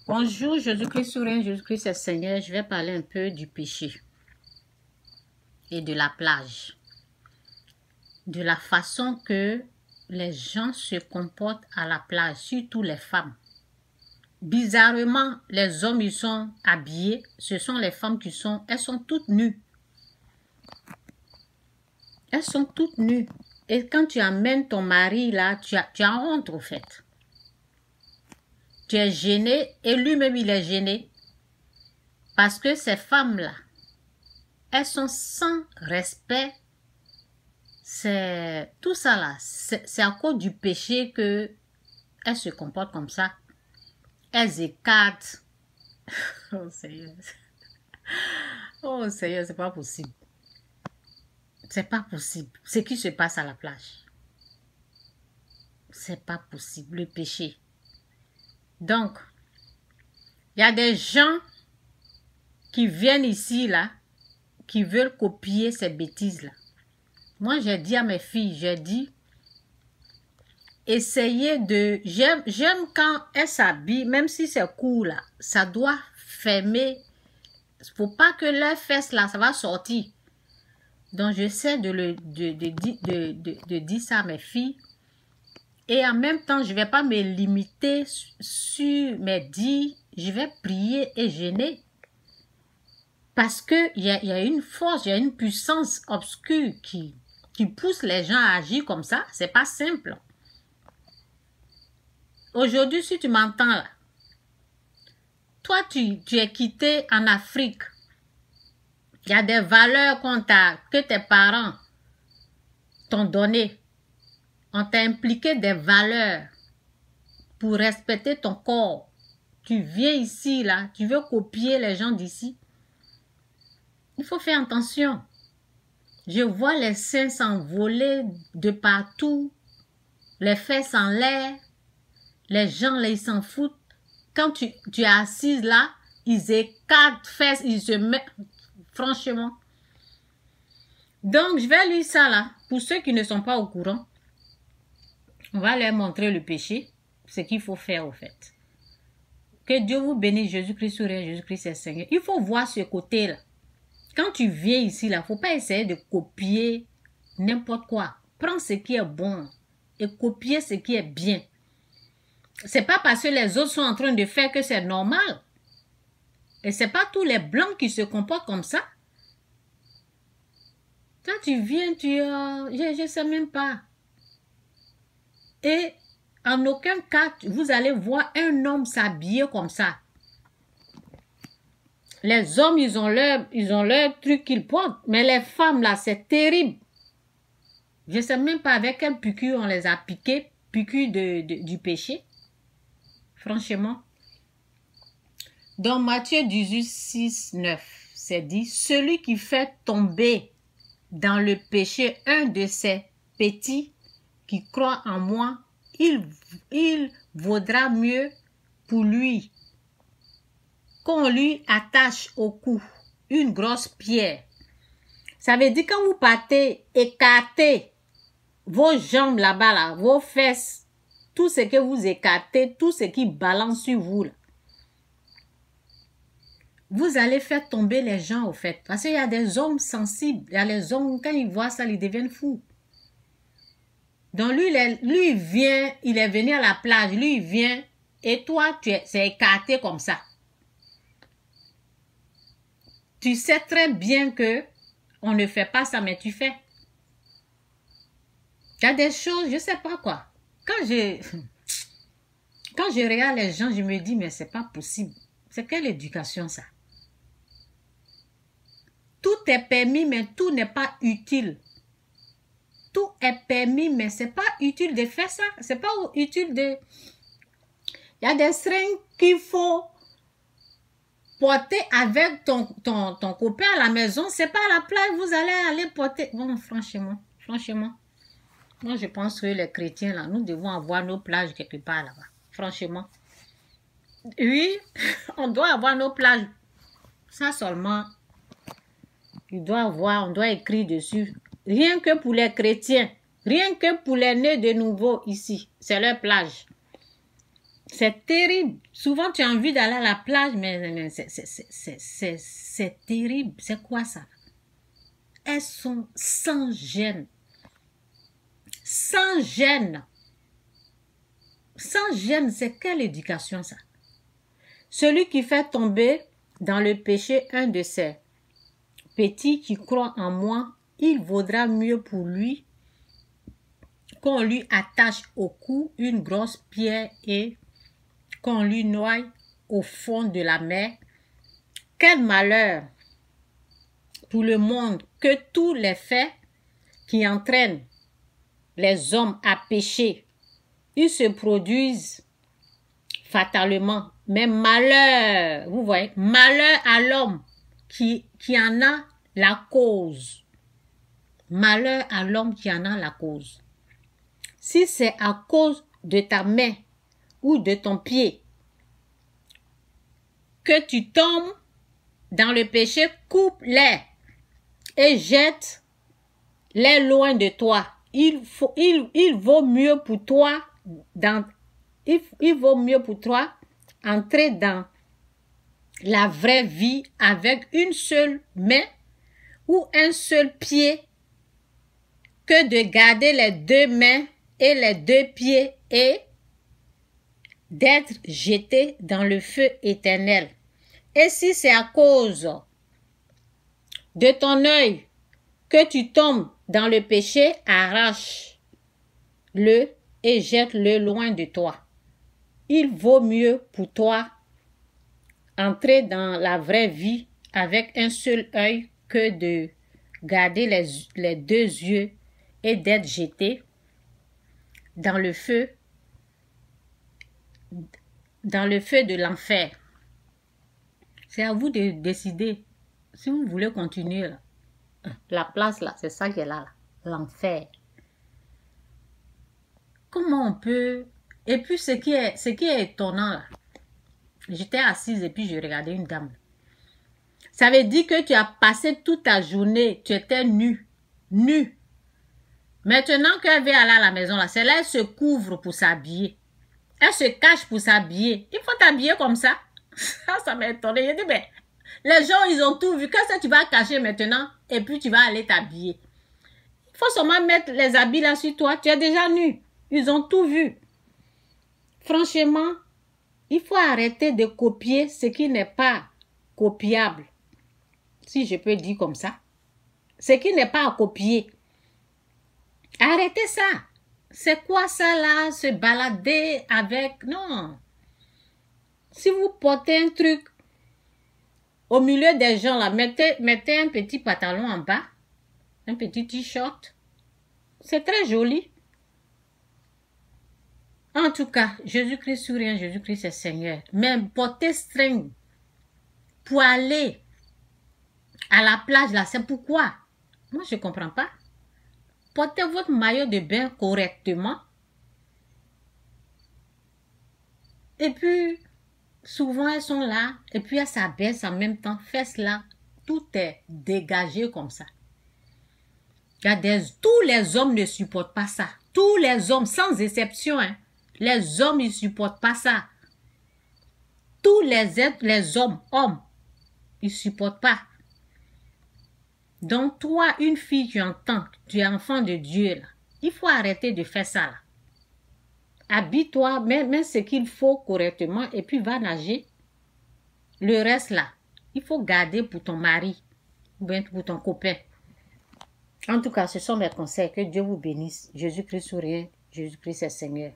Bonjour, Jésus-Christ souverain, Jésus-Christ est Seigneur. Je vais parler un peu du péché et de la plage. De la façon que les gens se comportent à la plage, surtout les femmes. Bizarrement, les hommes, ils sont habillés. Ce sont les femmes elles sont toutes nues. Elles sont toutes nues. Et quand tu amènes ton mari là, tu as honte au fait. Tu es gêné et lui-même il est gêné. Parce que ces femmes-là, elles sont sans respect. C'est tout ça là. C'est à cause du péché que elles se comportent comme ça. Elles écartent. Oh Seigneur. Oh Seigneur, c'est pas possible. C'est pas possible. Ce qui se passe à la plage. C'est pas possible. Le péché. Donc, il y a des gens qui viennent ici là, qui veulent copier ces bêtises là. Moi, j'ai dit à mes filles, j'ai dit, essayez de... J'aime quand elles s'habillent, même si c'est court là, ça doit fermer. Il ne faut pas que leurs fesses là, ça va sortir. Donc, j'essaie de dire ça à mes filles. Et en même temps, je ne vais pas me limiter sur mes dires. Je vais prier et gêner. Parce qu'il y a une force, il y a une puissance obscure qui pousse les gens à agir comme ça. Ce n'est pas simple. Aujourd'hui, si tu m'entends là, toi, tu es quitté en Afrique. Il y a des valeurs que tes parents t'ont données. On t'a impliqué des valeurs pour respecter ton corps. Tu viens ici, là, tu veux copier les gens d'ici. Il faut faire attention. Je vois les seins s'envoler de partout, les fesses en l'air, les gens, là, ils s'en foutent. Quand tu es assise là, ils écartent fesses, ils se mettent, franchement. Donc, je vais lire ça là, pour ceux qui ne sont pas au courant. On va leur montrer le péché, ce qu'il faut faire au fait. Que Dieu vous bénisse, Jésus-Christ souverain, Jésus-Christ est Seigneur. Il faut voir ce côté-là. Quand tu viens ici, là, il ne faut pas essayer de copier n'importe quoi. Prends ce qui est bon et copier ce qui est bien. Ce n'est pas parce que les autres sont en train de faire que c'est normal. Et ce n'est pas tous les blancs qui se comportent comme ça. Quand tu viens, je ne sais même pas. Et en aucun cas, vous allez voir un homme s'habiller comme ça. Les hommes, ils ont leur truc qu'ils portent. Mais les femmes, là, c'est terrible. Je ne sais même pas avec quelle piqûre on les a piquées. Piqûre du péché. Franchement. Dans Matthieu 18, 6, 9, c'est dit, celui qui fait tomber dans le péché un de ces petits qui croit en moi, il vaudra mieux pour lui qu'on lui attache au cou une grosse pierre. Ça veut dire quand vous partez, écartez vos jambes là-bas, là, vos fesses, tout ce que vous écartez, tout ce qui balance sur vous, là. Vous allez faire tomber les gens au fait. Parce qu'il y a des hommes sensibles. Il y a les hommes, quand ils voient ça, ils deviennent fous. Donc lui, il vient, il est venu à la plage, lui, il vient, et toi, c'est écarté comme ça. Tu sais très bien que on ne fait pas ça, mais tu fais. Il y a des choses, je ne sais pas quoi. Quand je regarde les gens, je me dis, mais c'est pas possible. C'est quelle éducation ça? Tout est permis, mais tout n'est pas utile. Tout est permis, mais c'est pas utile de faire ça. C'est pas utile de... Il y a des seringues qu'il faut porter avec ton copain à la maison. C'est pas à la plage, vous allez aller porter... Bon, franchement. Moi, je pense que les chrétiens, là, nous devons avoir nos plages quelque part là-bas. Franchement. Oui, on doit avoir nos plages. Ça seulement... on doit écrire dessus. Rien que pour les chrétiens, rien que pour les nés de nouveau ici, c'est leur plage. C'est terrible. Souvent, tu as envie d'aller à la plage, mais c'est terrible. C'est quoi ça? Elles sont sans gêne. Sans gêne. Sans gêne, c'est quelle éducation ça? Celui qui fait tomber dans le péché un de ses petits qui croient en moi, il vaudra mieux pour lui qu'on lui attache au cou une grosse pierre et qu'on lui noie au fond de la mer. Quel malheur pour le monde que tous les faits qui entraînent les hommes à pécher, ils se produisent fatalement. Mais malheur, vous voyez, malheur à l'homme qui en a la cause. Malheur à l'homme qui en a la cause. Si c'est à cause de ta main ou de ton pied que tu tombes dans le péché, coupe-les et jette-les loin de toi. Il vaut mieux pour toi entrer dans la vraie vie avec une seule main ou un seul pied que de garder les deux mains et les deux pieds et d'être jeté dans le feu éternel. Et si c'est à cause de ton œil que tu tombes dans le péché, arrache-le et jette-le loin de toi. Il vaut mieux pour toi entrer dans la vraie vie avec un seul œil que de garder les deux yeux et d'être jeté dans le feu de l'enfer. C'est à vous de décider si vous voulez continuer là. La place là, c'est ça qui est là, l'enfer. Comment on peut... Et puis ce qui est étonnant là, j'étais assise et puis je regardais une dame. Ça veut dire que tu as passé toute ta journée, tu étais nue. Maintenant qu'elle vient aller à la maison là, c'est là elle se couvre pour s'habiller. Elle se cache pour s'habiller. Il faut t'habiller comme ça. Ça m'a étonné. Je dis, mais les gens, ils ont tout vu. Qu'est-ce que tu vas cacher maintenant? Et puis tu vas aller t'habiller. Il faut seulement mettre les habits là sur toi. Tu es déjà nu. Ils ont tout vu. Franchement, il faut arrêter de copier ce qui n'est pas copiable. Si je peux dire comme ça. Ce qui n'est pas à copier. Arrêtez ça. C'est quoi ça là? Se balader avec... Non. Si vous portez un truc au milieu des gens là, mettez un petit pantalon en bas. Un petit t-shirt. C'est très joli. En tout cas, Jésus-Christ sourire, Jésus-Christ est Seigneur. Mais porter string pour aller à la plage là, c'est pourquoi? Moi, je ne comprends pas. Portez votre maillot de bain correctement. Et puis, souvent, elles sont là. Et puis, elles s'abaissent en même temps. Fesses là. Tout est dégagé comme ça. Tous les hommes ne supportent pas ça. Tous les hommes, sans exception. Hein. Les hommes, ils ne supportent pas ça. Tous les hommes, ils ne supportent pas. Donc, toi, une fille, tu entends, tu es enfant de Dieu, là. Il faut arrêter de faire ça, là. Habille-toi, mets ce qu'il faut correctement et puis va nager. Le reste, là, il faut garder pour ton mari ou bien pour ton copain. En tout cas, ce sont mes conseils. Que Dieu vous bénisse. Jésus-Christ sourire. Jésus-Christ est Seigneur.